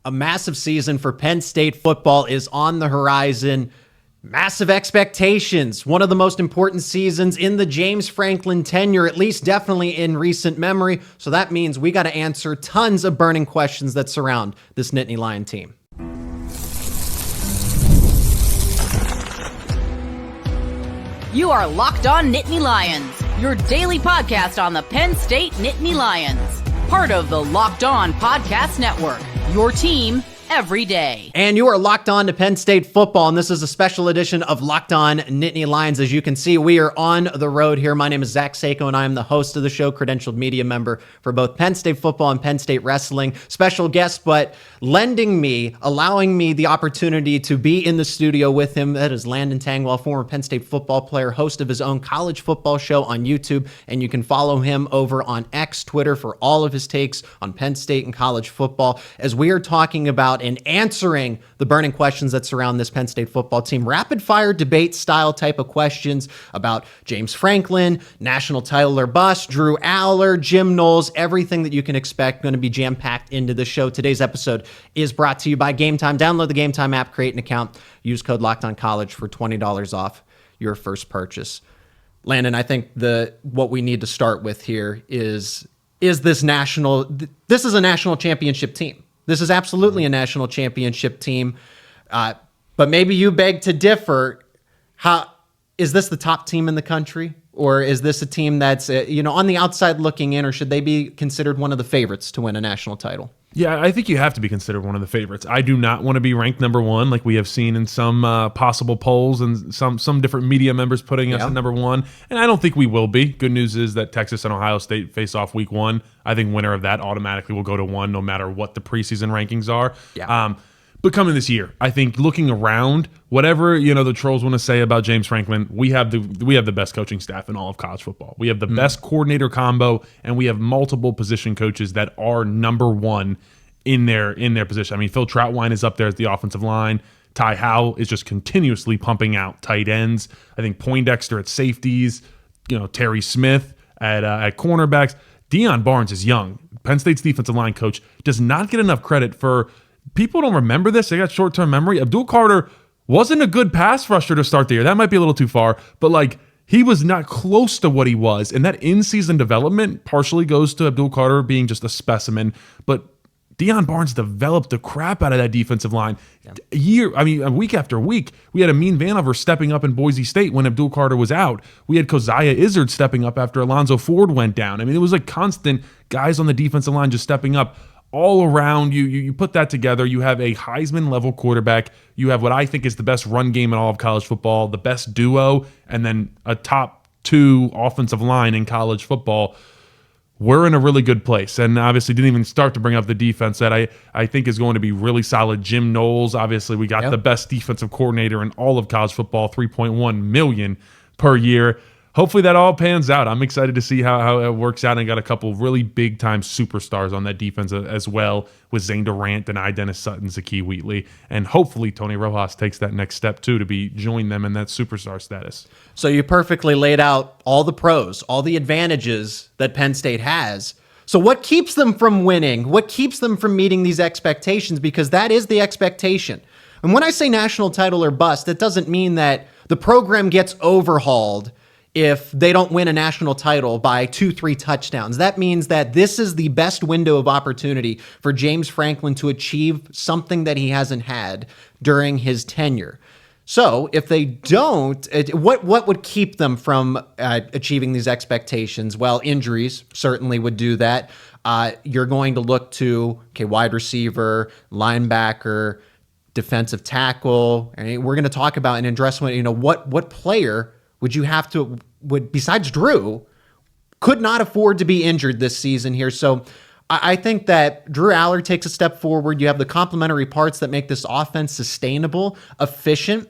A massive season for Penn State football is on the horizon. Massive expectations. One of the most important seasons in the James Franklin tenure, at least definitely in recent memory. So that means we got to answer tons of burning questions that surround this Nittany Lion team. You are Locked On Nittany Lions, your daily podcast on the Penn State Nittany Lions. Part of the Locked On Podcast Network, your team every day. And you are locked on to Penn State football, and this is a special edition of Locked On Nittany Lions. As you can see, we are on the road here. My name is Zach Sako, and I am the host of the show, credentialed media member for both Penn State football and Penn State wrestling. Special guest, but allowing me the opportunity to be in the studio with him. That is Landon, former Penn State football player, host of his own college football show on YouTube, and you can follow him over on X, Twitter, for all of his takes on Penn State and college football, as we are talking about and answering the burning questions that surround this Penn State football team. Rapid fire debate style type of questions about James Franklin, national title or bust, Drew Allar, Jim Knowles, everything that you can expect going to be jam-packed into the show. Today's episode is brought to you by Gametime. Download the Gametime app, create an account, use code LOCKEDONCollege for $20 off your first purchase. Landon, I think what we need to start with here is this is a national championship team. This is absolutely a national championship team, but maybe you beg to differ. Is this the top team in the country, or is this a team that's on the outside looking in, or should they be considered one of the favorites to win a national title? Yeah, I think you have to be considered one of the favorites. I do not want to be ranked number one, like we have seen in some possible polls and some different media members putting us at number one, and I don't think we will be. Good news is that Texas and Ohio State face off week one. I think winner of that automatically will go to one, no matter what the preseason rankings are. Yeah. But coming this year, I think looking around, whatever the trolls want to say about James Franklin, we have the best coaching staff in all of college football. We have the best coordinator combo, and we have multiple position coaches that are number one in their position. I mean, Phil Troutwine is up there at the offensive line. Ty Howell is just continuously pumping out tight ends. I think Poindexter at safeties. Terry Smith at cornerbacks. Deion Barnes is young. Penn State's defensive line coach does not get enough credit for. People don't remember this. They got short-term memory. Abdul Carter wasn't a good pass rusher to start the year. That might be a little too far, but he was not close to what he was. And that in-season development partially goes to Abdul Carter being just a specimen. But Deion Barnes developed the crap out of that defensive line. Week after week, we had Amin Vanover stepping up in Boise State when Abdul Carter was out. We had Keziah Izzard stepping up after Alonzo Ford went down. I mean, it was constant guys on the defensive line just stepping up. All around you put that together, you have a Heisman-level quarterback. You have what I think is the best run game in all of college football, the best duo, and then a top two offensive line in college football. We're in a really good place, and obviously didn't even start to bring up the defense that I think is going to be really solid. Jim Knowles, obviously we got the best defensive coordinator in all of college football, $3.1 million per year. Hopefully that all pans out. I'm excited to see how it works out, and got a couple really big-time superstars on that defense as well, with Zane Durant, Deni Dennis Sutton, Zakee Wheatley, and hopefully Tony Rojas takes that next step too to join them in that superstar status. So you perfectly laid out all the pros, all the advantages that Penn State has. So what keeps them from winning? What keeps them from meeting these expectations? Because that is the expectation. And when I say national title or bust, it doesn't mean that the program gets overhauled if they don't win a national title by 2-3 touchdowns. That means that this is the best window of opportunity for James Franklin to achieve something that he hasn't had during his tenure. So if they don't, what would keep them from achieving these expectations? Well, injuries certainly would do that. You're going to look to wide receiver, linebacker, defensive tackle. And we're going to talk about and address what player would you have to, besides Drew, could not afford to be injured this season here. So I think that Drew Allar takes a step forward. You have the complementary parts that make this offense sustainable, efficient.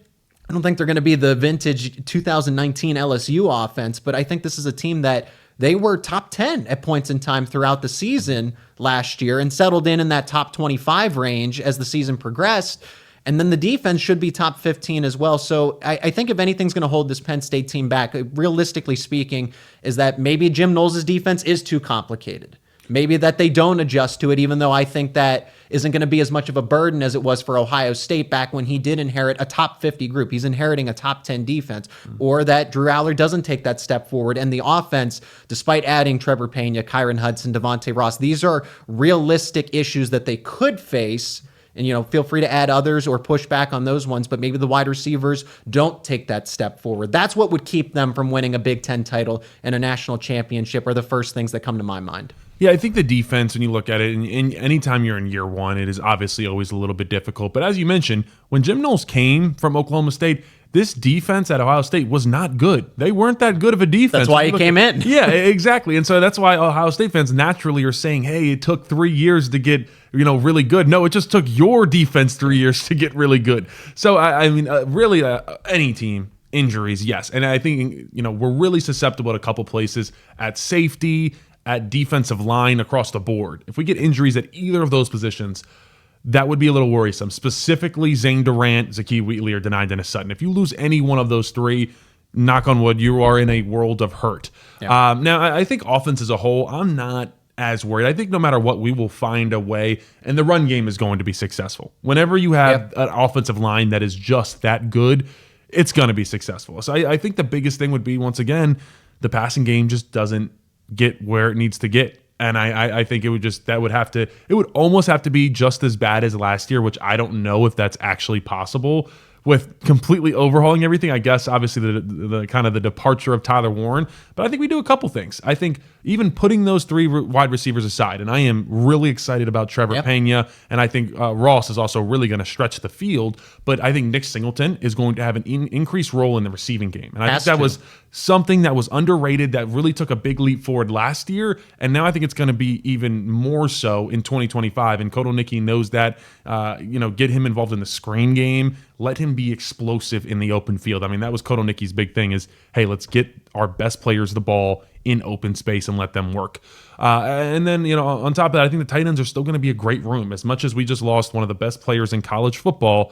I don't think they're going to be the vintage 2019 LSU offense, but I think this is a team that they were top 10 at points in time throughout the season last year and settled in that top 25 range as the season progressed. And then the defense should be top 15 as well. So I think if anything's going to hold this Penn State team back, realistically speaking, is that maybe Jim Knowles' defense is too complicated. maybe that they don't adjust to it, even though I think that isn't going to be as much of a burden as it was for Ohio State back when he did inherit a top 50 group. He's inheriting a top 10 defense. Or that Drew Allar doesn't take that step forward. And the offense, despite adding Trevor Pena, Kyron Hudson, Devontae Ross, these are realistic issues that they could face. And, feel free to add others or push back on those ones, but maybe the wide receivers don't take that step forward. That's what would keep them from winning a Big Ten title and a national championship are the first things that come to my mind. Yeah, I think the defense, when you look at it, and anytime you're in year one, it is obviously always a little bit difficult. But as you mentioned, when Jim Knowles came from Oklahoma State, this defense at Ohio State was not good. They weren't that good of a defense. That's why he came in. Yeah, exactly. And so that's why Ohio State fans naturally are saying, hey, it took 3 years to get really good. No, it just took your defense 3 years to get really good. So, really, any team, injuries, yes. And I think, we're really susceptible to a couple places at safety, at defensive line, across the board. If we get injuries at either of those positions, that would be a little worrisome. Specifically, Zane Durant, Zakee Wheatley, or Denai Dennis Sutton. If you lose any one of those three, knock on wood, you are in a world of hurt. Yeah. Now, I think offense as a whole, I'm not as worried. I think no matter what, we will find a way, and the run game is going to be successful. Whenever you have an offensive line that is just that good, it's going to be successful. So I think the biggest thing would be, once again, the passing game just doesn't get where it needs to get. And I think it would almost have to be just as bad as last year, which I don't know if that's actually possible, with completely overhauling everything. I guess obviously the kind of the departure of Tyler Warren, but I think we do a couple things. I think even putting those three wide receivers aside, and I am really excited about Trevor Pena, and I think Ross is also really going to stretch the field, but I think Nick Singleton is going to have an increased role in the receiving game. And I think that was something that was underrated, that really took a big leap forward last year, and now I think it's going to be even more so in 2025. And Kotelnicki knows that. Get him involved in the screen game, let him be explosive in the open field. I mean, that was Kotelnicki's big thing is, hey, let's get our best players the ball in open space and let them work. And then, on top of that, I think the tight ends are still going to be a great room. As much as we just lost one of the best players in college football,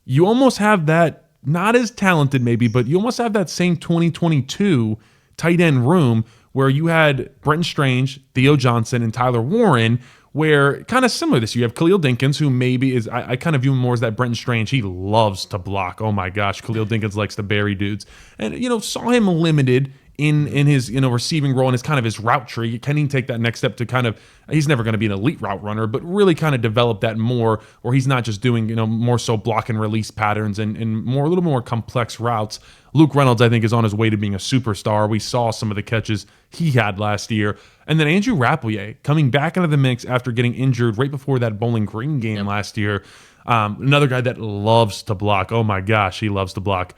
you almost have that, not as talented maybe, but you almost have that same 2022 tight end room where you had Brenton Strange, Theo Johnson, and Tyler Warren, where kind of similar to this. You have Khalil Dinkins, who maybe is, I kind of view him more as that Brenton Strange. He loves to block. Oh my gosh, Khalil Dinkins likes to bury dudes. And, saw him limited in his receiving role and his kind of his route tree. Can he take that next step to kind of, he's never going to be an elite route runner, but really kind of develop that more, or he's not just doing more so block and release patterns and a little more complex routes. Luke Reynolds, I think, is on his way to being a superstar. We saw some of the catches he had last year. And then Andrew Rappleyea coming back into the mix after getting injured right before that Bowling Green game last year. Another guy that loves to block. Oh my gosh, he loves to block.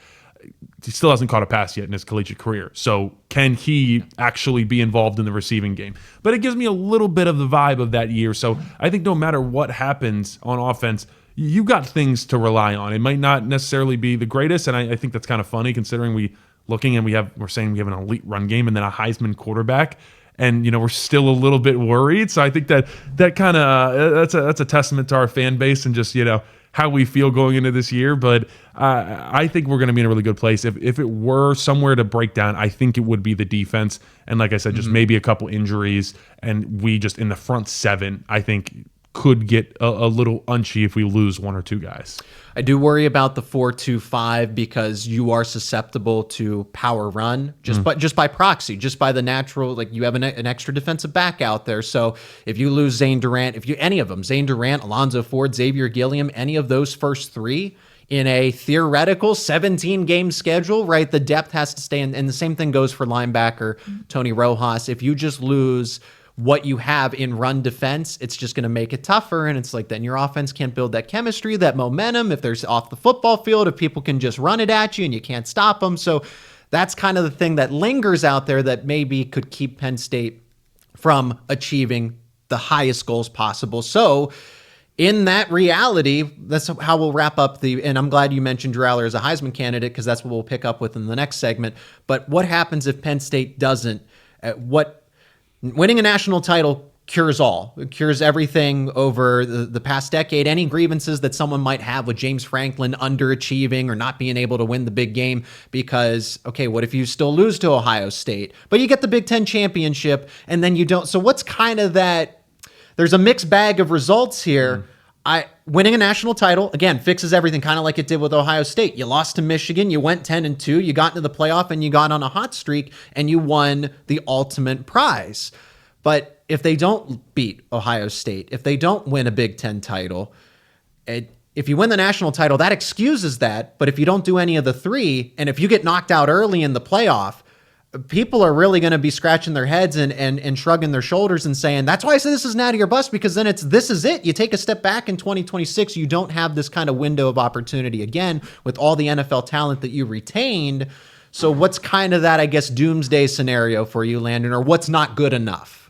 He still hasn't caught a pass yet in his collegiate career. So can he actually be involved in the receiving game? But it gives me a little bit of the vibe of that year. So I think no matter what happens on offense, you got things to rely on. It might not necessarily be the greatest, and I think that's kind of funny considering we're saying we have an elite run game and then a Heisman quarterback, and we're still a little bit worried. So I think that kind of that's a testament to our fan base and just how we feel going into this year. But I think we're going to be in a really good place. If it were somewhere to break down, I think it would be the defense. And like I said, just maybe a couple injuries, and we just in the front seven, I think could get a little unchy if we lose one or two guys. I do worry about the 4-2-5 because you are susceptible to power run just by proxy, just by the natural, like you have an extra defensive back out there. So if you lose Zane Durant, any of them, Zane Durant, Alonzo Ford, Xavier Gilliam, any of those first three in a theoretical 17-game schedule, right? The depth has to stay in, and the same thing goes for linebacker Tony Rojas. If you just lose what you have in run defense, it's just going to make it tougher. And it's like, then your offense can't build that chemistry, that momentum. If there's off the football field, if people can just run it at you and you can't stop them. So that's kind of the thing that lingers out there that maybe could keep Penn State from achieving the highest goals possible. So in that reality, that's how we'll wrap up and I'm glad you mentioned Drew Allar as a Heisman candidate, because that's what we'll pick up with in the next segment. But what happens if Penn State doesn't? Winning a national title cures all. It cures everything over the past decade. Any grievances that someone might have with James Franklin underachieving or not being able to win the big game because, okay, what if you still lose to Ohio State, but you get the Big Ten championship and then you don't? So what's kind of that? There's a mixed bag of results here. Winning a national title, again, fixes everything, kind of like it did with Ohio State. You lost to Michigan, you went 10-2, you got into the playoff and you got on a hot streak and you won the ultimate prize. But if they don't beat Ohio State, if they don't win a Big Ten title, if you win the national title, that excuses that. But if you don't do any of the three, and if you get knocked out early in the playoff, people are really going to be scratching their heads and shrugging their shoulders and saying, that's why I say this is natty or bust, because then this is it. You take a step back in 2026, you don't have this kind of window of opportunity again with all the NFL talent that you retained. So what's kind of that, I guess, doomsday scenario for you, Landon, or what's not good enough?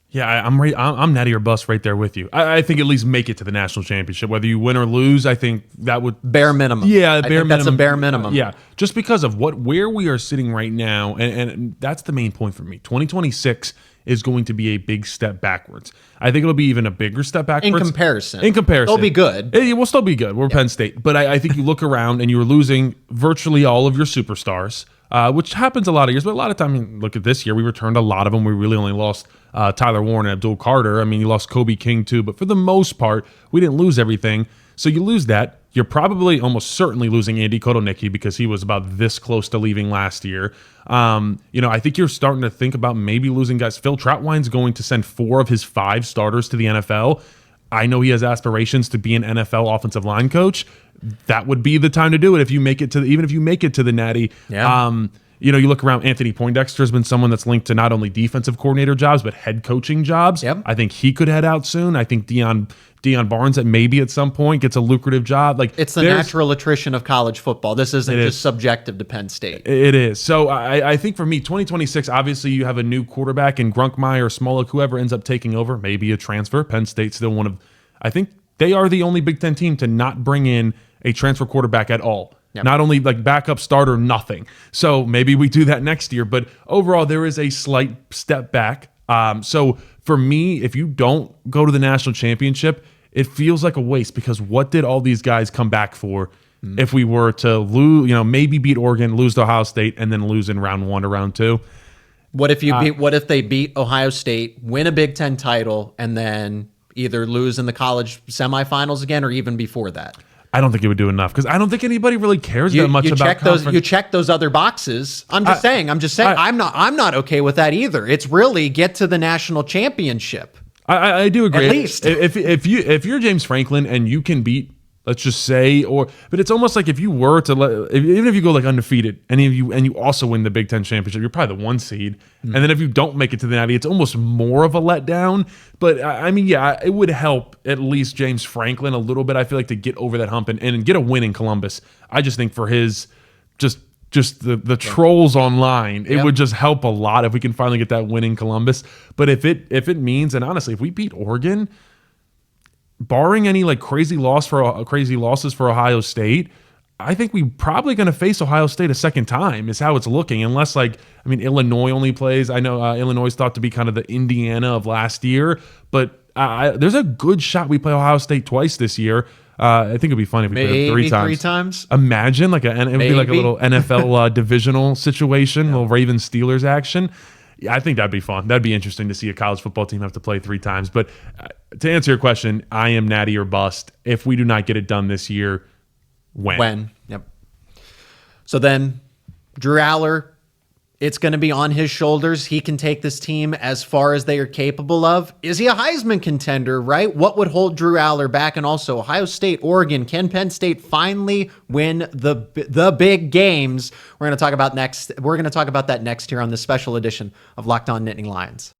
Yeah, I'm natty or bust right there with you. I think at least make it to the national championship. Whether you win or lose, I think that would bare minimum. Yeah, bare minimum. That's a bare minimum. Yeah, just because of where we are sitting right now, and that's the main point for me. 2026 is going to be a big step backwards. I think it'll be even a bigger step backwards. In comparison. They'll be good. It will still be good. We're Penn State. But I think you look around and you were losing virtually all of your superstars, which happens a lot of years. But a lot of time, look at this year, we returned a lot of them. We really only lost Tyler Warren and Abdul Carter. I mean, you lost Kobe King too. But for the most part, we didn't lose everything. So you lose that. You're probably almost certainly losing Andy Kotelnicki because he was about this close to leaving last year. I think you're starting to think about maybe losing guys. Phil Trautwein's going to send 4 of his 5 starters to the NFL. I know he has aspirations to be an NFL offensive line coach. That would be the time to do it if you make it to even if you make it to the Natty. Yeah. You look around, Anthony Poindexter has been someone that's linked to not only defensive coordinator jobs, but head coaching jobs. Yep. I think he could head out soon. I think Deion Barnes that maybe at some point gets a lucrative job. Like it's the natural attrition of college football. This isn't just subjective to Penn State. It is. So I think for me, 2026, obviously you have a new quarterback in Grunkemeyer, Smolik, whoever ends up taking over, maybe a transfer. Penn State's still one of, I think they are the only Big Ten team to not bring in a transfer quarterback at all. Yep. Not only like backup starter, nothing. So maybe we do that next year. But overall, there is a slight step back. So for me, if you don't go to the national championship, it feels like a waste because what did all these guys come back for if we were to lose, maybe beat Oregon, lose to Ohio State, and then lose in round 1 or round 2? What if they beat Ohio State, win a Big Ten title, and then either lose in the college semifinals again or even before that? I don't think it would do enough because I don't think anybody really cares that much about conference. You check those other boxes. I'm just saying. I'm not okay with that either. It's really get to the national championship. I do agree. At least if you're James Franklin and you can beat, let's just say, but it's almost like if you were to even if you go like undefeated and you also win the Big Ten championship, you're probably the 1 seed. And then if you don't make it to the Natty, it's almost more of a letdown. But I mean, yeah, it would help at least James Franklin a little bit. I feel like to get over that hump and get a win in Columbus. I just think for his just the trolls online, it would just help a lot if we can finally get that win in Columbus. But if it means, and honestly, if we beat Oregon, barring any like crazy losses for Ohio State, I think we're probably going to face Ohio State a second time is how it's looking. Unless Illinois only plays. I know Illinois is thought to be kind of the Indiana of last year, but there's a good shot we play Ohio State twice this year. I think it'd be funny if we played 3 times. 3 times? Imagine it would be like a little NFL divisional situation, little Ravens Steelers action. Yeah, I think that'd be fun. That'd be interesting to see a college football team have to play 3 times. But to answer your question, I am natty or bust. If we do not get it done this year, when? Yep. So then, Drew Allar, it's going to be on his shoulders. He can take this team as far as they are capable of. Is he a Heisman contender, right? What would hold Drew Allar back? And also, Ohio State, Oregon, can Penn State finally win the big games? We're going to talk about next. We're going to talk about that next here on this special edition of Locked On Nittany Lions.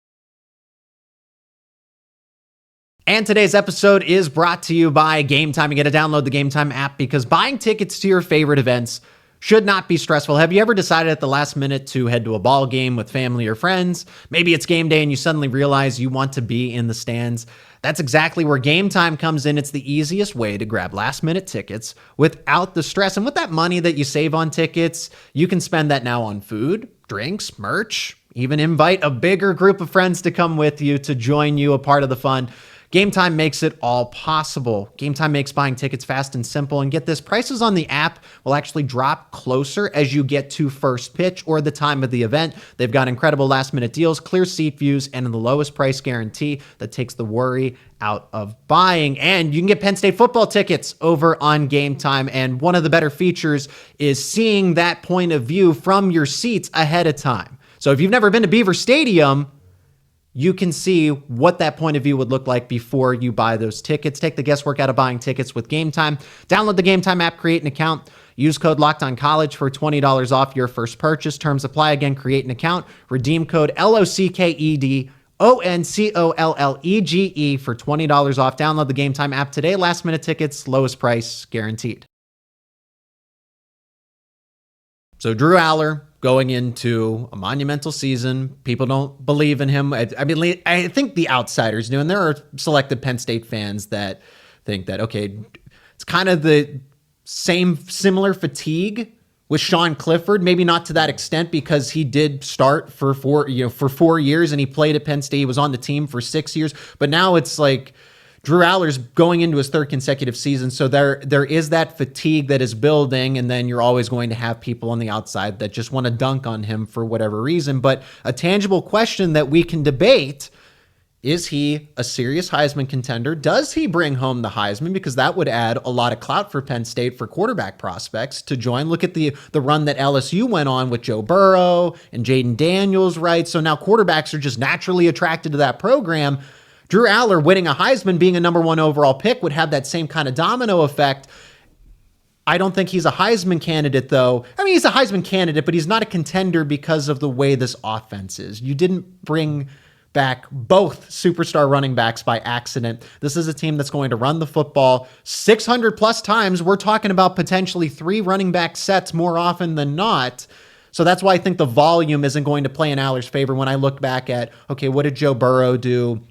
And today's episode is brought to you by Gametime. You got to download the Gametime app because buying tickets to your favorite events should not be stressful. Have you ever decided at the last minute to head to a ball game with family or friends? Maybe it's game day and you suddenly realize you want to be in the stands. That's exactly where Gametime comes in. It's the easiest way to grab last minute tickets without the stress. And with that money that you save on tickets, you can spend that now on food, drinks, merch, even invite a bigger group of friends to come with you to join you, a part of the fun. Gametime makes it all possible. Gametime makes buying tickets fast and simple. And get this, prices on the app will actually drop closer as you get to first pitch or the time of the event. They've got incredible last-minute deals, clear seat views, and the lowest price guarantee that takes the worry out of buying. And you can get Penn State football tickets over on Gametime. And one of the better features is seeing that point of view from your seats ahead of time. So if you've never been to Beaver Stadium, you can see what that point of view would look like before you buy those tickets. Take the guesswork out of buying tickets with Gametime. Download the Gametime app, create an account. Use code LOCKEDONCollege for $20 off your first purchase. Terms apply. Again, create an account. Redeem code LOCKEDONCOLLEGE for $20 off. Download the Gametime app today. Last minute tickets, lowest price guaranteed. So Drew Allar going into a monumental season. People don't believe in him. I mean, I think the outsiders do, and there are selected Penn State fans that think that, okay, it's kind of the similar fatigue with Sean Clifford, maybe not to that extent because he did start for 4 years and he played at Penn State. He was on the team for 6 years, but now it's like Drew Allar's going into his third consecutive season. So there is that fatigue that is building, and then you're always going to have people on the outside that just want to dunk on him for whatever reason. But a tangible question that we can debate: is he a serious Heisman contender? Does he bring home the Heisman? Because that would add a lot of clout for Penn State for quarterback prospects to join. Look at the run that LSU went on with Joe Burrow and Jaden Daniels, right? So now quarterbacks are just naturally attracted to that program. Drew Allar winning a Heisman, being a number 1 overall pick, would have that same kind of domino effect. I don't think he's a Heisman candidate, though. I mean, he's a Heisman candidate, but he's not a contender because of the way this offense is. You didn't bring back both superstar running backs by accident. This is a team that's going to run the football 600 plus times. We're talking about potentially 3 running back sets more often than not. So that's why I think the volume isn't going to play in Allar's favor. When I look back at, okay, what did Joe Burrow do?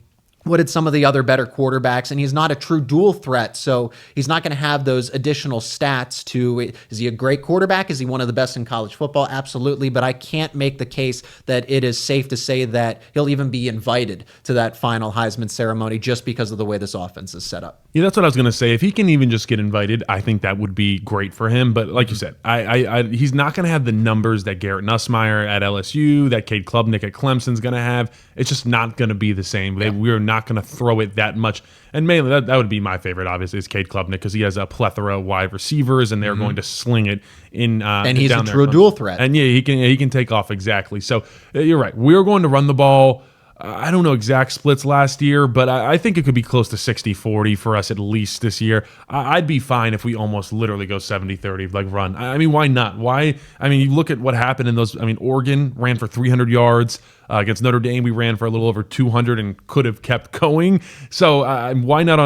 What did some of the other better quarterbacks? And he's not a true dual threat, so he's not going to have those additional stats to, is he a great quarterback? Is he one of the best in college football? Absolutely, but I can't make the case that it is safe to say that he'll even be invited to that final Heisman ceremony just because of the way this offense is set up. Yeah, that's what I was going to say. If he can even just get invited, I think that would be great for him. But like you said, he's not going to have the numbers that Garrett Nussmeier at LSU, that Cade Klubnik at Clemson's going to have. It's just not going to be the same. Yeah. We're not going to throw it that much. And mainly, that would be my favorite, obviously, is Cade Klubnik, because he has a plethora of wide receivers, and they're going to sling it in. And he's a true dual threat. And yeah, he can take off exactly. So you're right. We're going to run the ball. I don't know exact splits last year, but I think it could be close to 60-40 for us at least this year. I'd be fine if we almost literally go 70-30, like run. I mean, why not? Why? I mean, you look at what happened in those. I mean, Oregon ran for 300 yards. Against Notre Dame, we ran for a little over 200 and could have kept going. So why not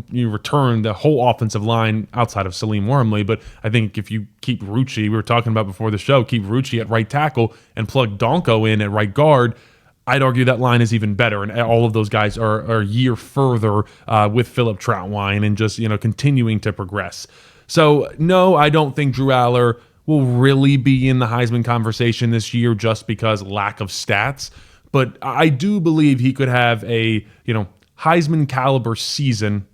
you return the whole offensive line outside of Salim Wormley? But I think if you keep Rucci, we were talking about before the show, keep Rucci at right tackle and plug Donko in at right guard, I'd argue that line is even better, and all of those guys are a year further with Philip Trautwein and just continuing to progress. So no, I don't think Drew Allar will really be in the Heisman conversation this year just because lack of stats. But I do believe he could have a Heisman caliber season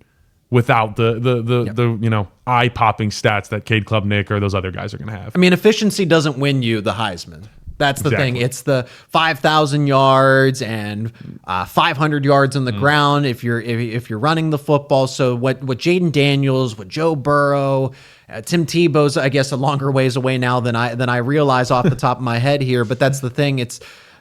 without the eye popping stats that Cade Klubnik or those other guys are going to have. I mean, efficiency doesn't win you the Heisman. That's the thing. It's the 5,000 yards and 500 yards on the ground if you're running the football. So what Jaden Daniels, what Joe Burrow, Tim Tebow's, I guess, a longer ways away now than I realize off the top of my head here. But that's the thing.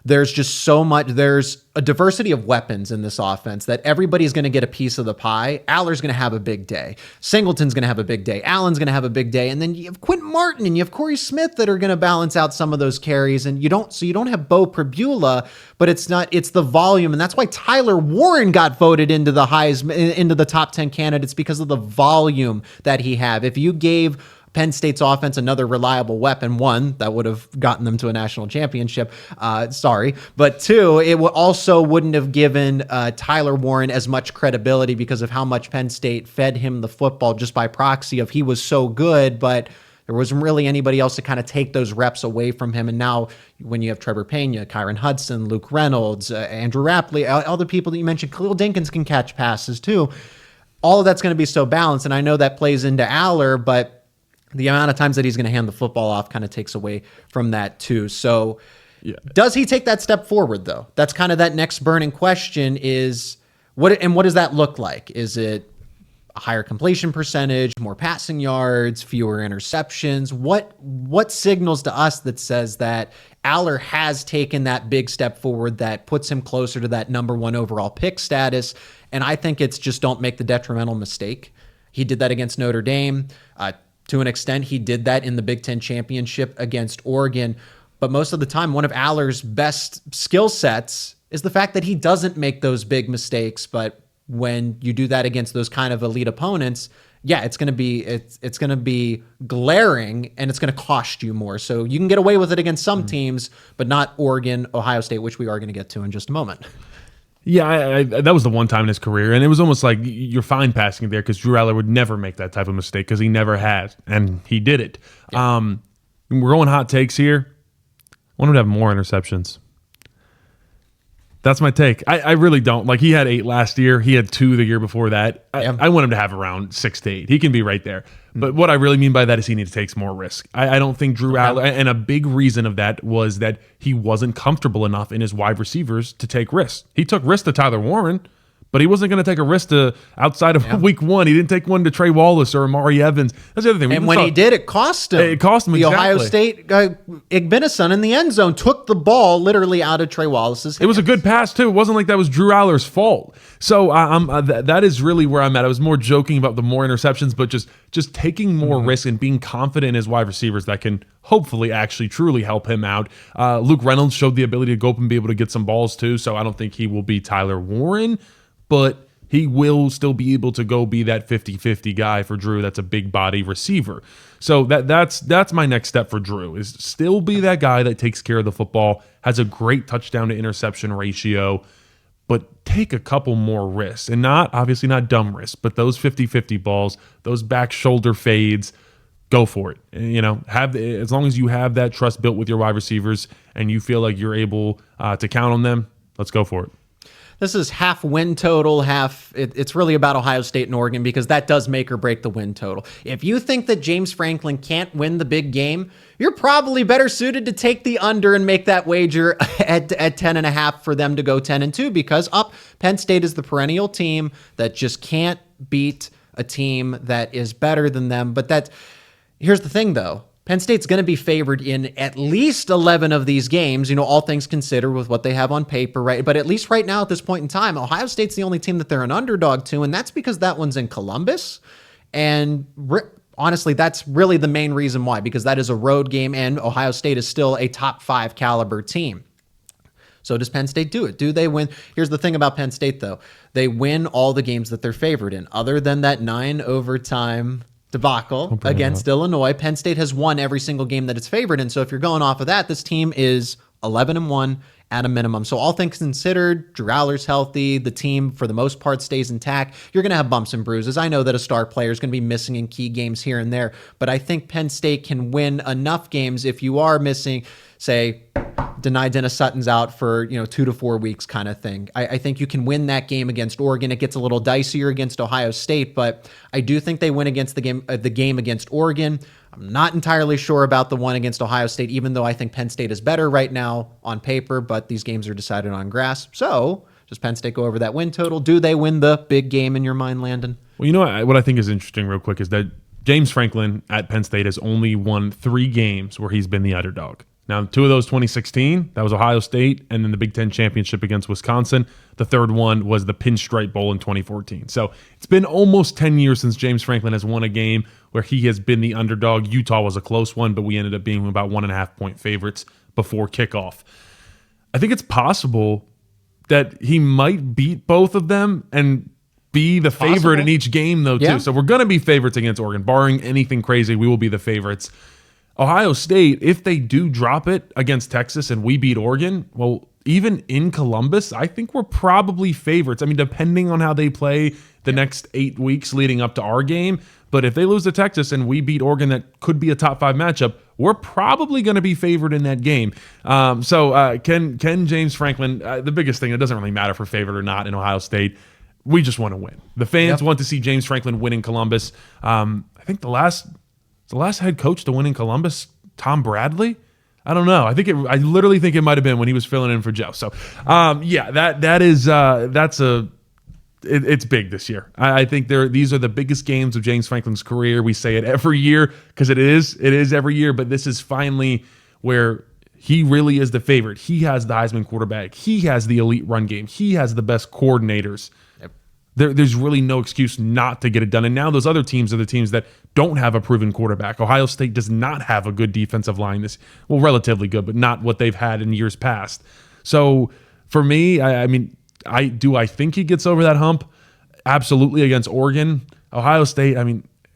There's just so much. There's a diversity of weapons in this offense that everybody's going to get a piece of the pie. Allar's going to have a big day. Singleton's going to have a big day. Allen's going to have a big day. And then you have Quentin Martin and you have Corey Smith that are going to balance out some of those carries. And you don't have Bo Pribula, but it's the volume. And that's why Tyler Warren got voted into the Heisman, into the top 10 candidates, because of the volume that he have. If you gave Penn State's offense another reliable weapon, one, that would have gotten them to a national championship. But two, it also wouldn't have given Tyler Warren as much credibility because of how much Penn State fed him the football just by proxy of he was so good, but There wasn't really anybody else to kind of take those reps away from him. And now when you have Trevor Pena, Kyron Hudson, Luke Reynolds, Andrew Rapley, all the people that you mentioned, Khalil Dinkins can catch passes too. All of that's going to be so balanced. And I know that plays into Allar, but the amount of times that he's going to hand the football off kind of takes away from that too. So does he take that step forward though? That's kind of that next burning question is what does that look like? Is it a higher completion percentage, more passing yards, fewer interceptions? What signals to us that says that Allar has taken that big step forward that puts him closer to that number 1 overall pick status? And I think it's just don't make the detrimental mistake. He did that against Notre Dame. To an extent, he did that in the Big Ten championship against Oregon. But most of the time, one of Allar's best skill sets is the fact that he doesn't make those big mistakes. But when you do that against those kind of elite opponents, it's going to be glaring and it's going to cost you more. So you can get away with it against some teams, but not Oregon, Ohio State, which we are going to get to in just a moment. Yeah, that was the one time in his career, and it was almost like you're fine passing it there because Drew Allar would never make that type of mistake because he never has, and he did it. Yeah. We're going hot takes here. I want him to have more interceptions. That's my take. I really don't. Like, he had 8 last year. He had 2 the year before that. I want him to have around 6 to 8. He can be right there. But what I really mean by that is he needs to take some more risk. I don't think Drew Allar, and a big reason of that was that he wasn't comfortable enough in his wide receivers to take risks. He took risks to Tyler Warren, but he wasn't going to take a risk to outside of week 1. He didn't take one to Trey Wallace or Amari Evans. That's the other thing. And when he did, it cost him. It cost him, the exactly. Ohio State guy, Igbenison in the end zone, took the ball literally out of Trey Wallace's hands. It was a good pass, too. It wasn't like that was Drew Allar's fault. So that is really where I'm at. I was more joking about the more interceptions, but just taking more risk and being confident in his wide receivers that can hopefully actually truly help him out. Luke Reynolds showed the ability to go up and be able to get some balls, too, so I don't think he will be Tyler Warren, but he will still be able to go be that 50-50 guy for Drew. That's a big body receiver. So that's my next step for Drew, is still be that guy that takes care of the football, has a great touchdown to interception ratio, but take a couple more risks. And obviously not dumb risks, but those 50-50 balls, those back shoulder fades, go for it. As long as you have that trust built with your wide receivers and you feel like you're able to count on them, let's go for it. This is half win total, half. It's really about Ohio State and Oregon because that does make or break the win total. If you think that James Franklin can't win the big game, you're probably better suited to take the under and make that wager at 10.5 for them to go 10-2 because Penn State is the perennial team that just can't beat a team that is better than them. But here's the thing though. Penn State's going to be favored in at least 11 of these games, all things considered with what they have on paper, right? But at least right now at this point in time, Ohio State's the only team that they're an underdog to, and that's because that one's in Columbus. And honestly, that's really the main reason why, because that is a road game, and Ohio State is still a top 5 caliber team. So does Penn State do it? Do they win? Here's the thing about Penn State, though. They win all the games that they're favored in, other than that 9 overtime debacle against Illinois. Penn State has won every single game that it's favored in. So if you're going off of that, this team is 11-1 at a minimum. So all things considered, Drew Allar's healthy. The team, for the most part, stays intact. You're going to have bumps and bruises. I know that a star player is going to be missing in key games here and there, but I think Penn State can win enough games if you are missing, say, Dennis Sutton's out for 2 to 4 weeks kind of thing. I think you can win that game against Oregon. It gets a little dicier against Ohio State, but I do think they win against the game against Oregon. I'm not entirely sure about the one against Ohio State, even though I think Penn State is better right now on paper, but these games are decided on grass. So does Penn State go over that win total? Do they win the big game in your mind, Landon? Well, what I think is interesting real quick is that James Franklin at Penn State has only won 3 games where he's been the underdog. Now, 2 of those 2016, that was Ohio State, and then the Big Ten championship against Wisconsin. The third one was the Pinstripe Bowl in 2014. So it's been almost 10 years since James Franklin has won a game where he has been the underdog. Utah was a close one, but we ended up being about 1.5-point favorites before kickoff. I think it's possible that he might beat both of them and be the favorite in each game, though, too. So we're going to be favorites against Oregon. Barring anything crazy, we will be the favorites. Ohio State, if they do drop it against Texas and we beat Oregon, well, even in Columbus, I think we're probably favorites. I mean, depending on how they play the next 8 weeks leading up to our game. But if they lose to Texas and we beat Oregon, that could be a top 5 matchup, we're probably going to be favored in that game. Can James Franklin, the biggest thing, it doesn't really matter if we're favored or not in Ohio State. We just want to win. The fans want to see James Franklin win in Columbus. I think the last head coach to win in Columbus, Tom Bradley. I don't know. I literally think it might have been when he was filling in for Joe. So, it's big this year. I think these are the biggest games of James Franklin's career. We say it every year because it is every year, but this is finally where he really is the favorite. He has the Heisman quarterback. He has the elite run game. He has the best coordinators. There's really no excuse not to get it done. And now those other teams are the teams that don't have a proven quarterback. Ohio State does not have a good defensive line. Relatively good, but not what they've had in years past. So for me, I think he gets over that hump? Absolutely, against Oregon. Ohio State,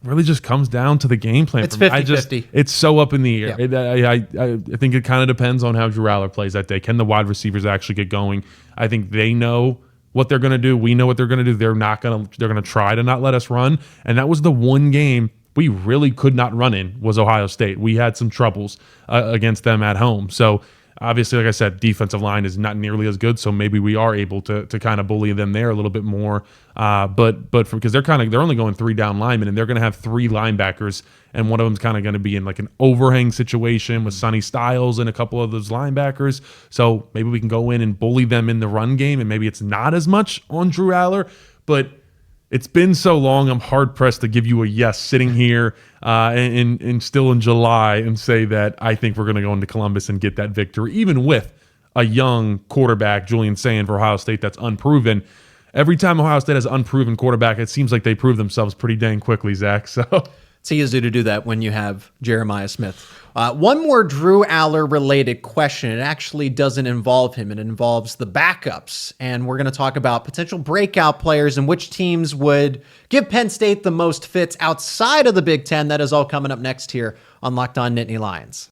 really just comes down to the game plan. It's 50-50. It's so up in the air. Yeah. I think it kind of depends on how Drew Allar plays that day. Can the wide receivers actually get going? I think they know what they're going to do. We know what they're going to do. They're going to try to not let us run. And that was the one game we really could not run in, was Ohio State. We had some troubles against them at home. So obviously, like I said, defensive line is not nearly as good, so maybe we are able to kind of bully them there a little bit more. But because they're only going 3 down linemen, and they're going to have 3 linebackers, and one of them's kind of going to be in like an overhang situation with Sonny Styles and a couple of those linebackers. So maybe we can go in and bully them in the run game, and maybe it's not as much on Drew Allar, but it's been so long, I'm hard-pressed to give you a yes sitting here and still in July and say that I think we're going to go into Columbus and get that victory, even with a young quarterback, Julian Sand, for Ohio State that's unproven. Every time Ohio State has an unproven quarterback, it seems like they prove themselves pretty dang quickly, Zach. So it's easy to do that when you have Jeremiah Smith. One more Drew Allar related question. It actually doesn't involve him. It involves the backups. And we're going to talk about potential breakout players and which teams would give Penn State the most fits outside of the Big Ten. That is all coming up next here on Locked On Nittany Lions.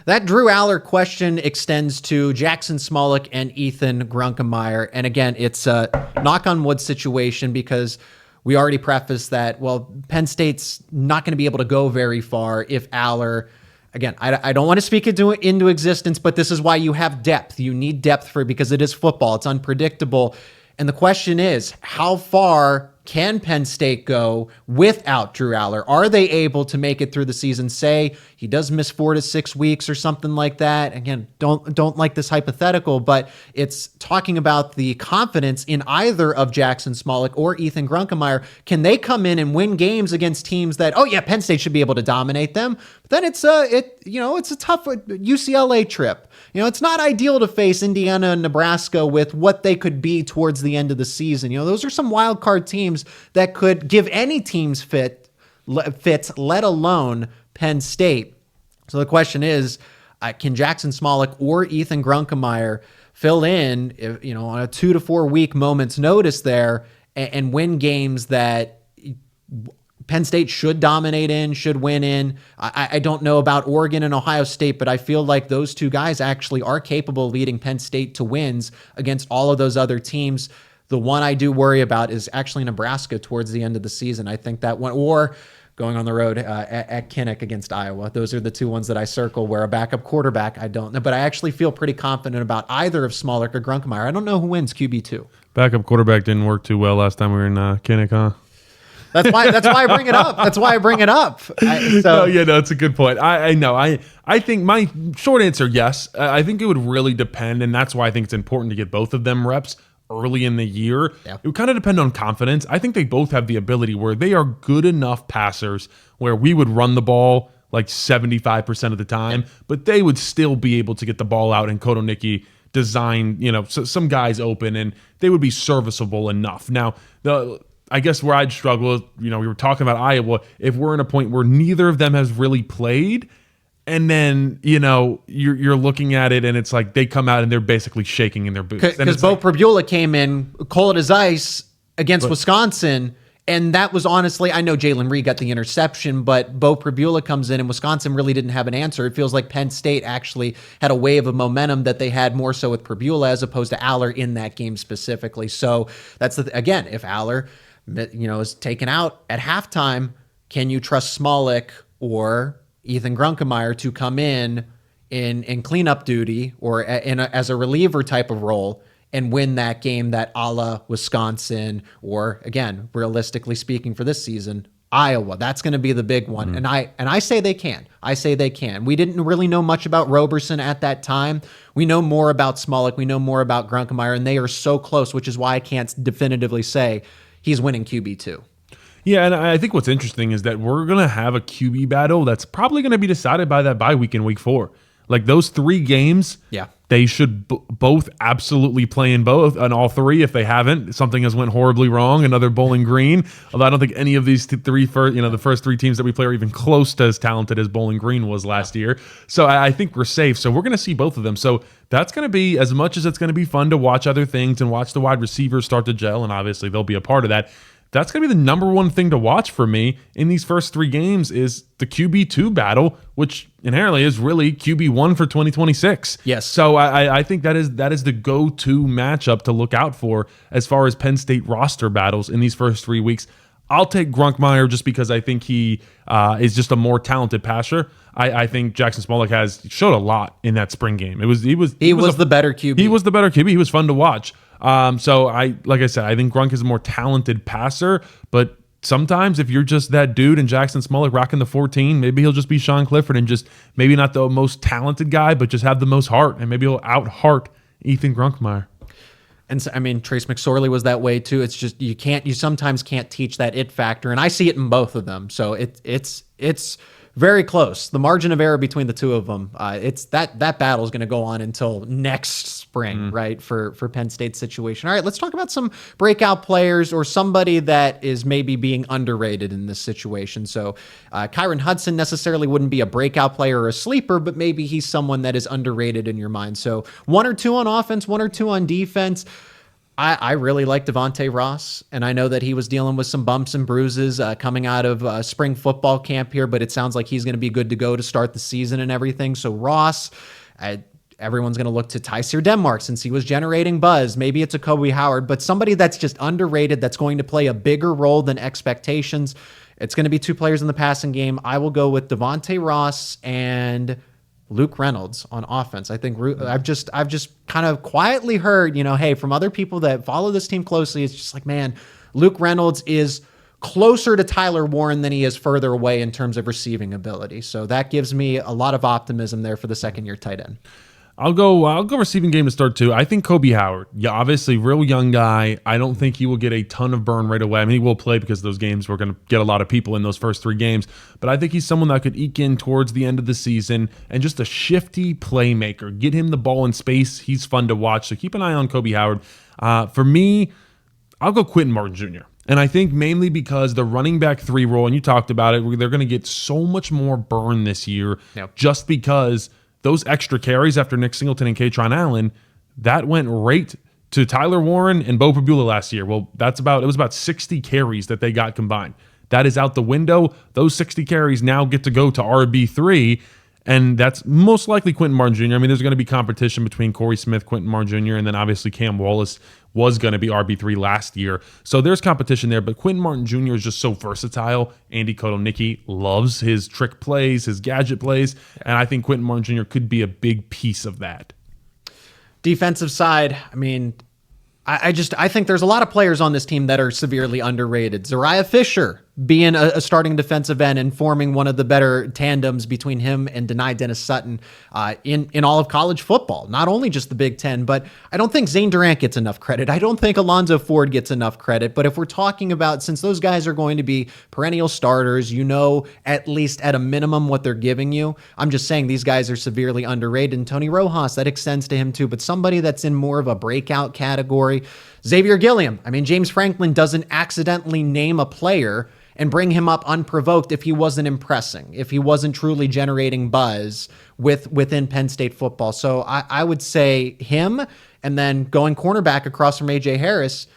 That Drew Allar question extends to Jackson Smolik and Ethan Grunkemeyer. And again, it's a knock on wood situation because we already prefaced that, well, Penn State's not going to be able to go very far if Allar, again, I don't want to speak it into existence, but this is why you have depth. You need depth because it is football. It's unpredictable. And the question is, how far can Penn State go without Drew Allar? Are they able to make it through the season? Say he does miss 4 to 6 weeks or something like that. Again, don't like this hypothetical, but it's talking about the confidence in either of Jackson Smolik or Ethan Grunkemeyer. Can they come in and win games against teams that, oh yeah, Penn State should be able to dominate them? But then it's a tough UCLA trip. It's not ideal to face Indiana and Nebraska with what they could be towards the end of the season. Those are some wild card teams that could give any teams fits, let alone Penn State. So the question is, can Jackson Smolik or Ethan Grunkemeyer fill in, on a 2 to 4 week moment's notice there and win games that Penn State should dominate in, should win in? I don't know about Oregon and Ohio State, but I feel like those two guys actually are capable of leading Penn State to wins against all of those other teams. The one I do worry about is actually Nebraska towards the end of the season. I think that one, or going on the road at Kinnick against Iowa. Those are the two ones that I circle where a backup quarterback, I don't know. But I actually feel pretty confident about either of Smolik or Grunkemeyer. I don't know who wins QB2. Backup quarterback didn't work too well last time we were in Kinnick, huh? That's why I bring it up. That's why I bring it up. It's a good point. I know. I think my short answer, yes. I think it would really depend, and that's why I think it's important to get both of them reps early in the year. Yeah. It would kind of depend on confidence. I think they both have the ability where they are good enough passers where we would run the ball like 75% of the time, but they would still be able to get the ball out and kotelnicki design, some guys open, and they would be serviceable enough. Now, I guess where I'd struggle is, we were talking about Iowa, if we're in a point where neither of them has really played, and then, you're looking at it and it's like they come out and they're basically shaking in their boots. Because Bo Prabula came in cold as ice against Wisconsin And that was honestly, I know Jalen Reed got the interception, but Bo Pribula comes in and Wisconsin really didn't have an answer. It feels like Penn State actually had a wave of momentum that they had more so with Pribula as opposed to Allar in that game specifically. So that's again, if Allar, is taken out at halftime, can you trust Smolik or Ethan Grunkemeyer to come in cleanup duty or as a reliever type of role and win that game that a la Wisconsin, or again, realistically speaking for this season, Iowa? That's going to be the big one. And I say they can. I say they can. We didn't really know much about Roberson at that time. We know more about Smolik. We know more about Grunkemeyer, and they are so close, which is why I can't definitively say he's winning QB2. Yeah, and I think what's interesting is that we're going to have a QB battle that's probably going to be decided by that bye week in week 4. Like those 3 games, they should both absolutely play in both, and all 3 if they haven't. Something has went horribly wrong. Another Bowling Green. Although I don't think any of these the first 3 teams that we play are even close to as talented as Bowling Green was last year. So I think we're safe. So we're going to see both of them. So that's going to be, as much as it's going to be fun to watch other things and watch the wide receivers start to gel, and obviously they'll be a part of that. That's going to be the number one thing to watch for me in these first 3 games is the QB2 battle, which inherently is really QB1 for 2026. Yes. So I think that is the go-to matchup to look out for as far as Penn State roster battles in these first 3 weeks. I'll take Grunkemeyer just because I think he is just a more talented passer. I think Jackson Smolik showed a lot in that spring game. He was the better QB. He was the better QB. He was fun to watch. So like I said, I think Grunk is a more talented passer, but sometimes if you're just that dude and Jackson Smolik rocking the 14, maybe he'll just be Sean Clifford and just maybe not the most talented guy, but just have the most heart, and maybe he'll out-heart Ethan Grunkemeyer. And so, I mean, Trace McSorley was that way too. It's just you sometimes can't teach that it factor, and I see it in both of them. So it's very close. The margin of error between the two of them, it's that battle is going to go on until next spring, right? For Penn State's situation. All right, let's talk about some breakout players or somebody that is maybe being underrated in this situation. So Kyron Hudson necessarily wouldn't be a breakout player or a sleeper, but maybe he's someone that is underrated in your mind. So 1 or 2 on offense, 1 or 2 on defense. I really like Devontae Ross, and I know that he was dealing with some bumps and bruises coming out of spring football camp here, but it sounds like he's going to be good to go to start the season and everything. So Ross, everyone's going to look to Tyseer Denmark since he was generating buzz. Maybe it's a Kobe Howard, but somebody that's just underrated that's going to play a bigger role than expectations. It's going to be 2 players in the passing game. I will go with Devontae Ross and Luke Reynolds on offense. I think I've just kind of quietly heard, hey, from other people that follow this team closely, it's just like, man, Luke Reynolds is closer to Tyler Warren than he is further away in terms of receiving ability. So that gives me a lot of optimism there for the second-year tight end. I'll go receiving game to start too. I think Kobe Howard, obviously real young guy. I don't think he will get a ton of burn right away. I mean, he will play because those games we're going to get a lot of people in those first 3 games. But I think he's someone that could eke in towards the end of the season and just a shifty playmaker. Get him the ball in space. He's fun to watch. So keep an eye on Kobe Howard. For me, I'll go Quentin Martin Jr. And I think mainly because the running back 3 role, and you talked about it, they're going to get so much more burn this year just because those extra carries after Nick Singleton and Katron Allen, that went right to Tyler Warren and Bo Pribula last year. Well, it was about 60 carries that they got combined. That is out the window. Those 60 carries now get to go to RB3, and that's most likely Quentin Martin Jr. I mean, there's going to be competition between Corey Smith, Quentin Martin Jr., and then obviously Cam Wallace was going to be RB3 last year. So there's competition there, but Quentin Martin Jr. is just so versatile. Andy Kotelnicki loves his trick plays, his gadget plays, and I think Quentin Martin Jr. could be a big piece of that. Defensive side, I mean, I think there's a lot of players on this team that are severely underrated. Zariah Fisher being a starting defensive end and forming one of the better tandems between him and Dennis Sutton in all of college football. Not only just the Big Ten, but I don't think Zane Durant gets enough credit. I don't think Alonzo Ford gets enough credit. But if we're talking about, since those guys are going to be perennial starters, at least at a minimum what they're giving you. I'm just saying these guys are severely underrated. And Tony Rojas, that extends to him too. But somebody that's in more of a breakout category, Xavier Gilliam. I mean, James Franklin doesn't accidentally name a player and bring him up unprovoked if he wasn't impressing, if he wasn't truly generating buzz within Penn State football. So I would say him, and then going cornerback across from A.J. Harris.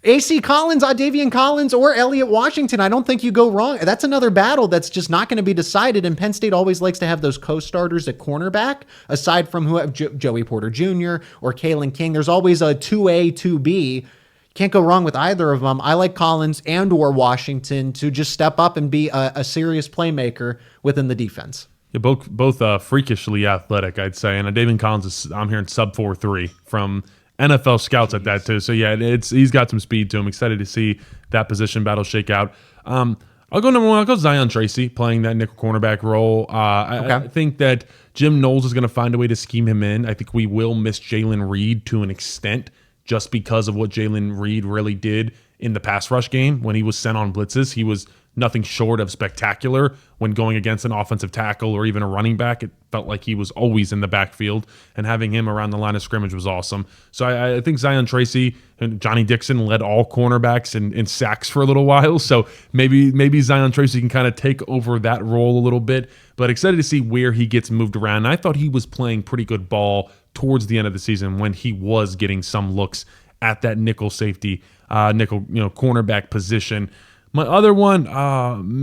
AC Collins, Davian Collins, or Elliott Washington. I don't think you go wrong. That's another battle that's just not going to be decided. And Penn State always likes to have those co-starters at cornerback, aside from Joey Porter Jr. or Kalen King. There's always a 2A, 2B. Can't go wrong with either of them. I like Collins and or Washington to just step up and be a serious playmaker within the defense. Yeah, both freakishly athletic, I'd say. And Davian Collins is, I'm hearing sub 4.3 from NFL scouts at that too. So yeah, he's got some speed to him. Excited to see that position battle shake out. I'll go number one. I'll go Zion Tracy playing that nickel cornerback role. I think that Jim Knowles is going to find a way to scheme him in. I think we will miss Jalen Reed to an extent just because of what Jalen Reed really did in the pass rush game when he was sent on blitzes. He was nothing short of spectacular when going against an offensive tackle or even a running back. It felt like he was always in the backfield, and having him around the line of scrimmage was awesome. So I think Zion Tracy and Johnny Dixon led all cornerbacks in sacks for a little while. So maybe Zion Tracy can kind of take over that role a little bit, but excited to see where he gets moved around. And I thought he was playing pretty good ball towards the end of the season when he was getting some looks at that nickel safety, cornerback position. My other one,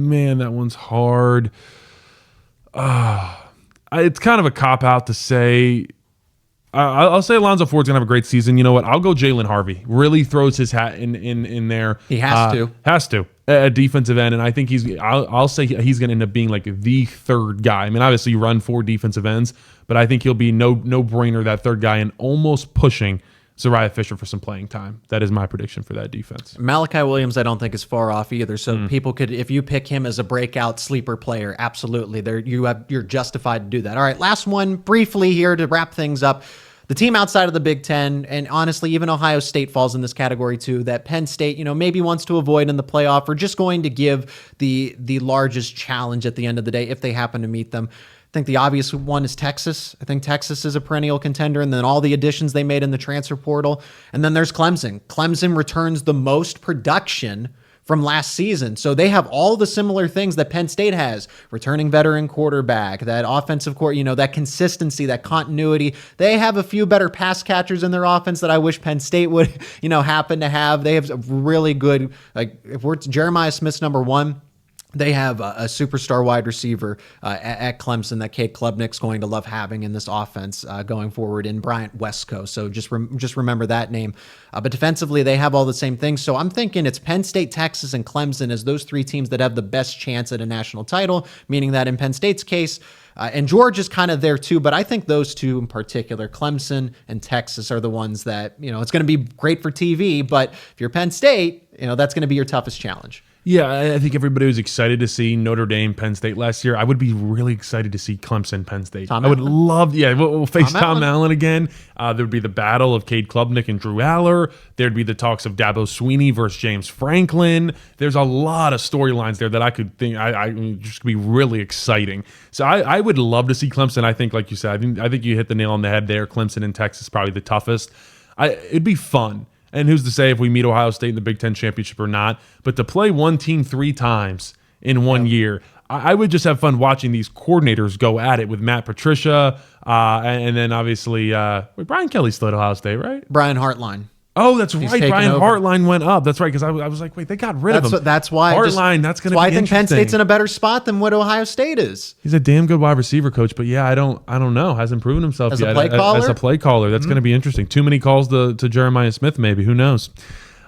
man, that one's hard. It's kind of a cop-out to say. I'll say Alonzo Ford's going to have a great season. You know what? I'll go Jalen Harvey. Really throws his hat in there. He has to. Has to. At defensive end. And I think I'll say he's going to end up being like the third guy. I mean, obviously you run 4 defensive ends, but I think he'll be no-brainer, that third guy, and almost pushing Zariah Fisher for some playing time. That is my prediction for that defense. Malachi Williams, I don't think is far off either. So people could, if you pick him as a breakout sleeper player, absolutely, you're justified to do that. All right, last one briefly here to wrap things up. The team outside of the Big Ten, and honestly, even Ohio State falls in this category too, that Penn State, maybe wants to avoid in the playoff, or just going to give the largest challenge at the end of the day if they happen to meet them. I think the obvious one is Texas. I think Texas is a perennial contender, and then all the additions they made in the transfer portal. And then there's Clemson. Clemson returns the most production from last season. So they have all the similar things that Penn State has. Returning veteran quarterback, that offensive that consistency, that continuity. They have a few better pass catchers in their offense that I wish Penn State would, happen to have. They have a really good, Jeremiah Smith's number one. They have a superstar wide receiver at Clemson that Cade Klubnik's going to love having in this offense going forward in Bryant Westco. So just remember that name. But defensively, they have all the same things. So I'm thinking it's Penn State, Texas, and Clemson as those 3 teams that have the best chance at a national title, meaning that in Penn State's case, and Georgia's kind of there too, but I think those 2 in particular, Clemson and Texas, are the ones that, it's going to be great for TV, but if you're Penn State, that's going to be your toughest challenge. Yeah, I think everybody was excited to see Notre Dame, Penn State last year. I would be really excited to see Clemson, Penn State. I would love, we'll face Tom Allen again. There would be the battle of Cade Klubnik and Drew Allar. There'd be the talks of Dabo Swinney versus James Franklin. There's a lot of storylines there that I could think I just could be really exciting. So I would love to see Clemson. I think, like you said, I think you hit the nail on the head there. Clemson and Texas probably the toughest. It'd be fun. And who's to say if we meet Ohio State in the Big Ten championship or not? But to play one team 3 times in 1 year, I would just have fun watching these coordinators go at it with Matt Patricia, and then obviously Brian Kelly's still at Ohio State, right? Brian Hartline. Oh, that's right. Brian Hartline went up. That's right, because I was like, wait, they got rid of him. That's why Hartline. That's going to be I think Penn State's in a better spot than what Ohio State is. He's a damn good wide receiver coach, but yeah, I don't know. Hasn't proven himself as yet a play caller. As a play caller, that's going to be interesting. Too many calls to Jeremiah Smith, maybe. Who knows?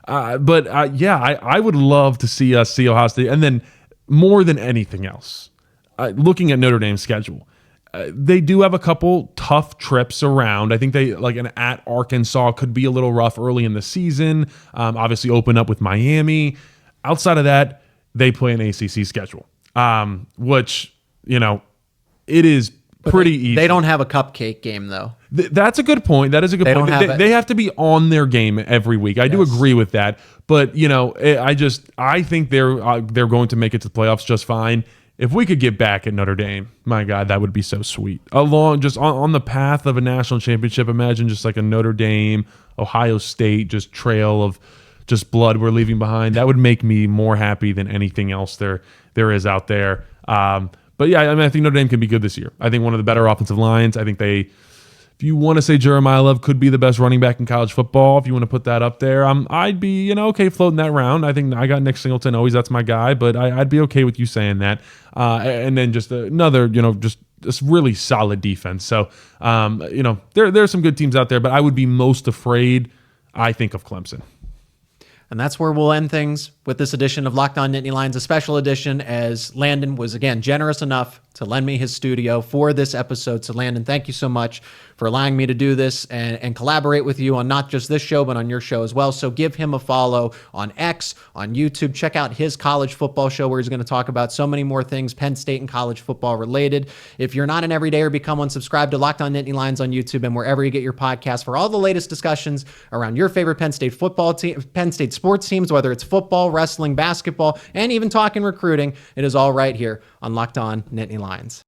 I would love to see us see Ohio State, and then more than anything else, looking at Notre Dame's schedule. They do have a couple tough trips around. I think they an at Arkansas could be a little rough early in the season. Obviously open up with Miami. Outside of that, they play an ACC schedule, which, it is pretty easy. They don't have a cupcake game, though. That's a good point. That is a good point. They have to be on their game every week. I do agree with that. But, I think they're going to make it to the playoffs just fine. If we could get back at Notre Dame, my God, that would be so sweet. Along just on the path of a national championship, imagine just like a Notre Dame, Ohio State, just trail of just blood we're leaving behind. That would make me more happy than anything else there is out there. But yeah, I think Notre Dame can be good this year. I think one of the better offensive lines. I think they If you want to say Jeremiah Love could be the best running back in college football, if you want to put that up there, I'd be, okay floating that round. I think I got Nick Singleton. Always that's my guy, but I'd be okay with you saying that. And then just another, just this really solid defense. So, there's some good teams out there, but I would be most afraid, I think, of Clemson. And that's where we'll end things with this edition of Locked On Nittany Lions, a special edition, as Landon was, again, generous enough to lend me his studio for this episode. So, Landon, thank you so much for allowing me to do this and collaborate with you on not just this show, but on your show as well. So give him a follow on X, on YouTube. Check out his college football show where he's going to talk about so many more things Penn State and college football related. If you're not an everydayer, become one. Subscribe to Locked On Nittany Lions on YouTube and wherever you get your podcasts for all the latest discussions around your favorite Penn State football team, Penn State sports teams, whether it's football, wrestling, basketball, and even talking recruiting. It is all right here on Locked On Nittany Lions.